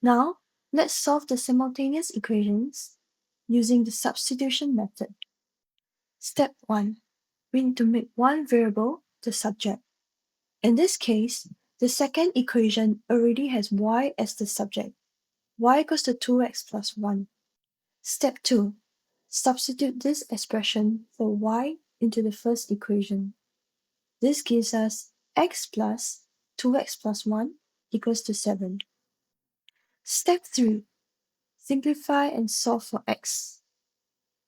Now, let's solve the simultaneous equations using the substitution method. Step 1. We need to make one variable the subject. In this case, the second equation already has y as the subject. Y equals to 2x plus 1. Step 2. Substitute this expression for y into the first equation. This gives us x plus 2x plus 1 equals to 7. Step 3. Simplify and solve for x.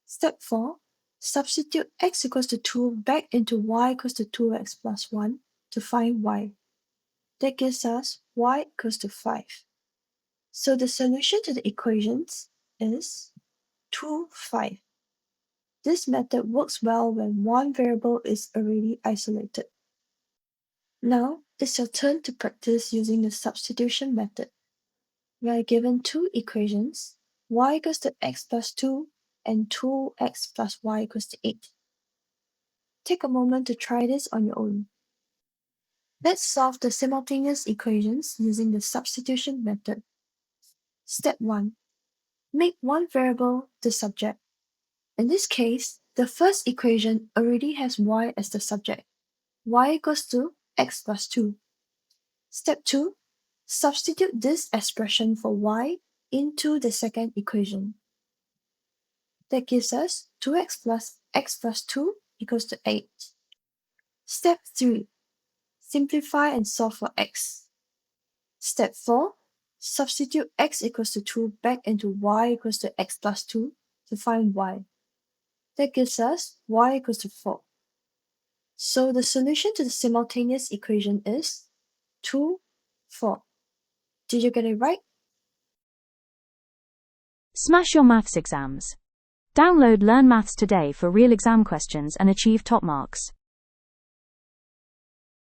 Step 4. Substitute x equals to 2 back into y equals to 2x plus 1 to find y. That gives us y equals to 5. So the solution to the equations is 2, 5. This method works well when one variable is already isolated. Now it's your turn to practice using the substitution method. We are given two equations, y equals to x plus 2 and 2x plus y equals to 8. Take a moment to try this on your own. Let's solve the simultaneous equations using the substitution method. Step 1. Make one variable the subject. In this case, the first equation already has y as the subject. Y equals to x plus 2. Step 2. Substitute this expression for y into the second equation. That gives us 2x plus x plus 2 equals to 8. Step 3. Simplify and solve for x. Step 4. Substitute x equals to 2 back into y equals to x plus 2 to find y. That gives us y equals to 4. So the solution to the simultaneous equation is 2, 4. Did you get it right? Smash your maths exams. Download Learn Maths Today for real exam questions and achieve top marks.